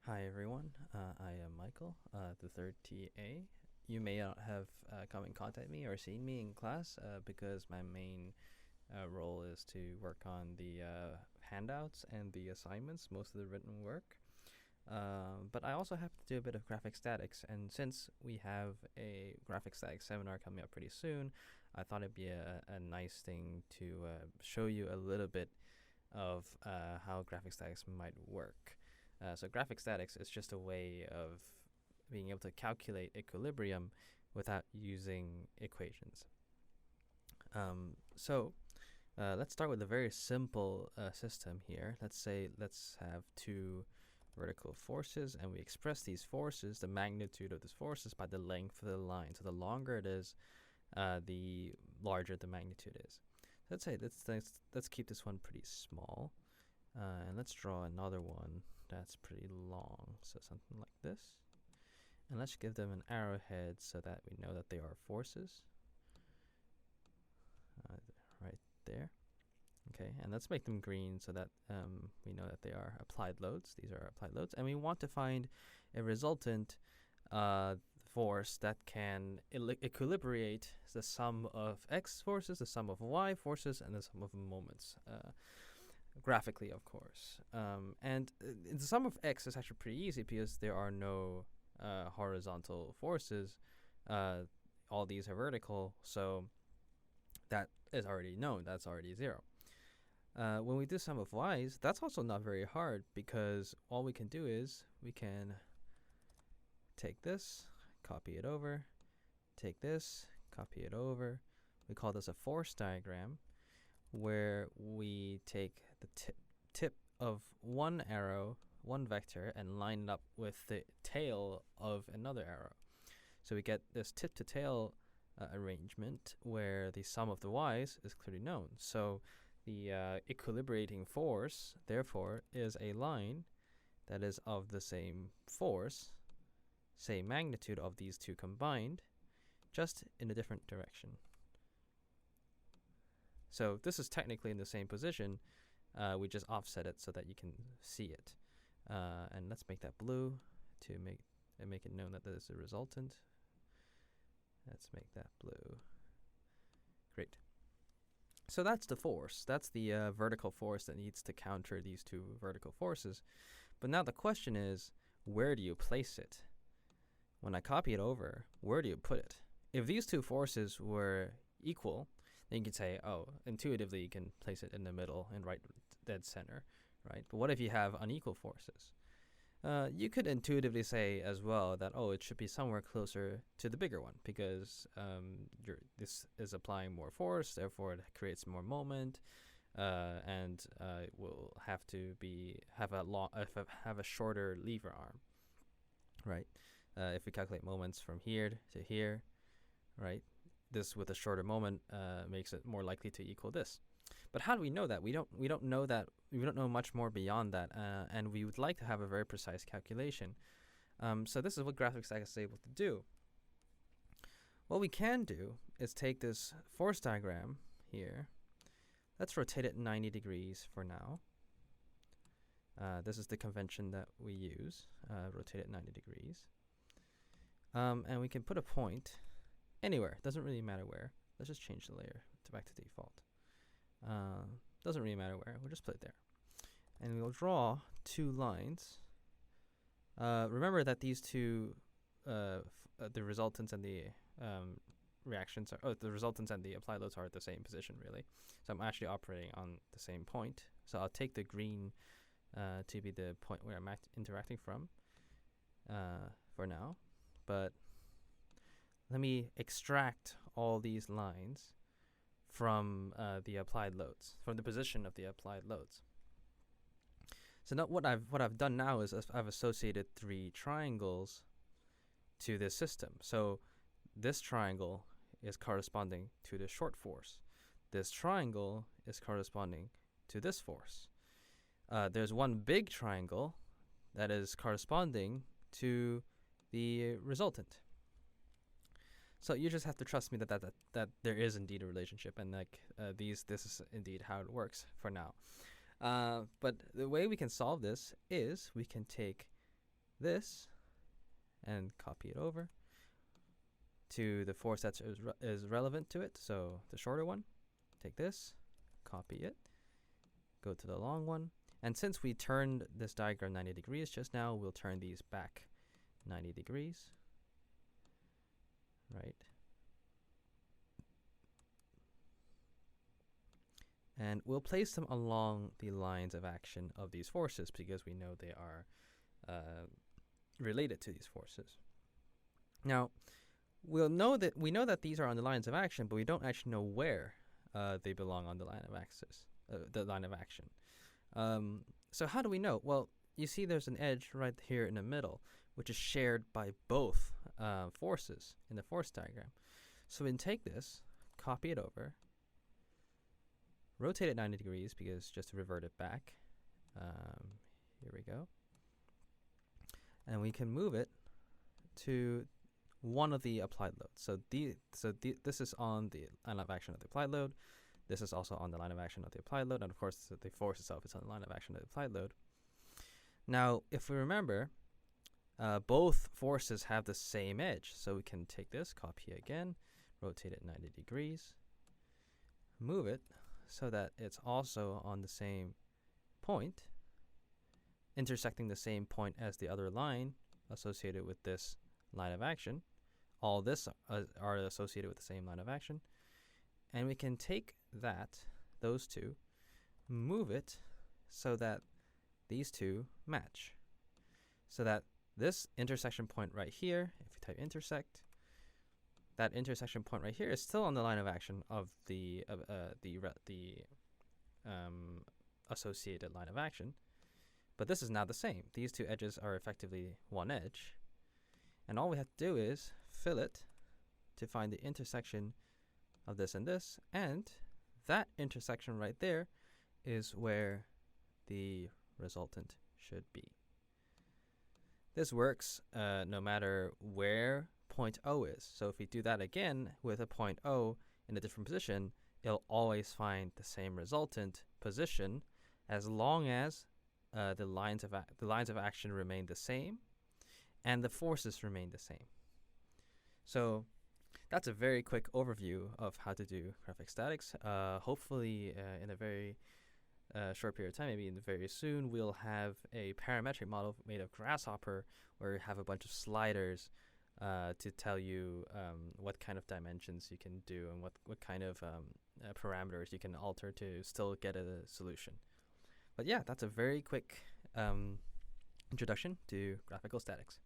Hi everyone, I am Michael, the third TA. You may not have come in contact with me or seen me in class because my main role is to work on the handouts and the assignments, most of the written work. But I also have to do a bit of graphic statics, and since we have a graphic statics seminar coming up pretty soon, I thought it'd be a nice thing to show you a little bit of how graphic statics might work. So graphic statics is just a way of being able to calculate equilibrium without using equations. So let's start with a very simple system here. Let's have two vertical forces, and we express these forces, the magnitude of these forces, by the length of the line. So the longer it is, the larger the magnitude is. Let's keep this one pretty small, and let's draw another one that's pretty long, so something like this. And let's give them an arrowhead so that we know that they are forces. Right there. Okay, and let's make them green so that we know that they are applied loads. These are applied loads, and we want to find a resultant force that can equilibrate the sum of x forces, the sum of y forces, and the sum of moments. Graphically, of course. And the sum of x is actually pretty easy because there are no horizontal forces. All these are vertical, so that is already known. That's already 0. When we do sum of y's, that's also not very hard because all we can do is we can take this, copy it over, take this, copy it over. We call this a force diagram, where we take the tip of one arrow, one vector, and line it up with the tail of another arrow. So we get this tip to tail arrangement where the sum of the y's is clearly known. So the equilibrating force, therefore, is a line that is of the same force, same magnitude of these two combined, just in a different direction. So this is technically in the same position. We just offset it so that you can see it. And let's make that blue to make it known that this is a resultant. Let's make that blue. Great. So that's the force. That's the vertical force that needs to counter these two vertical forces. But now the question is, where do you place it? When I copy it over, where do you put it? If these two forces were equal, then you can say, oh, intuitively you can place it in the middle and right dead center, right? But what if you have unequal forces? You could intuitively say as well that, oh, it should be somewhere closer to the bigger one because this is applying more force, therefore it creates more moment, and will have to have a shorter lever arm, right? If we calculate moments from here to here, right? This with a shorter moment makes it more likely to equal this. But how do we know that? We don't know that. We don't know much more beyond that, and we would like to have a very precise calculation. So this is what graphic statics is able to do. What we can do is take this force diagram here. Let's rotate it 90 degrees for now. This is the convention that we use. Rotate it 90 degrees. And we can put a point anywhere. Doesn't really matter where. Let's just change the layer back to default. Doesn't really matter where. We'll just put it there. And we'll draw two lines. Remember that these two, the resultants and the reactions are, the resultants and the applied loads are at the same position, really. So I'm actually operating on the same point. So I'll take the green to be the point where I'm interacting from for now. But let me extract all these lines from the applied loads, from the position of the applied loads. So now what I've done now is I've associated three triangles to this system. So this triangle is corresponding to the short force. This triangle is corresponding to this force. There's one big triangle that is corresponding to the resultant. So you just have to trust me that there is indeed a relationship, and this is indeed how it works for now. But the way we can solve this is we can take this and copy it over to the force that is relevant to it. So the shorter one, take this, copy it, go to the long one. And since we turned this diagram 90 degrees just now, we'll turn these back 90 degrees, right? And we'll place them along the lines of action of these forces because we know they are related to these forces. Now, we know that these are on the lines of action, but we don't actually know where they belong on the line of action. So how do we know? Well, you see there's an edge right here in the middle, which is shared by both forces in the force diagram. So we can take this, copy it over, rotate it 90 degrees because just to revert it back. Here we go. And we can move it to one of the applied loads. So this is on the line of action of the applied load. This is also on the line of action of the applied load. And of course, the force itself is on the line of action of the applied load. Now, if we remember, both forces have the same edge. So we can take this, copy again, rotate it 90 degrees, move it so that it's also on the same point, intersecting the same point as the other line associated with this line of action. All this are associated with the same line of action. And we can take those two, move it so that these two match. So that this intersection point right here, if we type intersect, that intersection point right here is still on the line of action of the associated line of action. But this is now the same. These two edges are effectively one edge. And all we have to do is fill it to find the intersection of this and this. And that intersection right there is where the resultant should be. This works no matter where point O is. So if we do that again with a point O in a different position, it'll always find the same resultant position as long as the lines of action remain the same and the forces remain the same. So that's a very quick overview of how to do graphic statics. Hopefully in a very short period of time, maybe very soon, we'll have a parametric model made of Grasshopper where we have a bunch of sliders to tell you what kind of dimensions you can do and what kind of parameters you can alter to still get a solution. But yeah, that's a very quick introduction to graphical statics.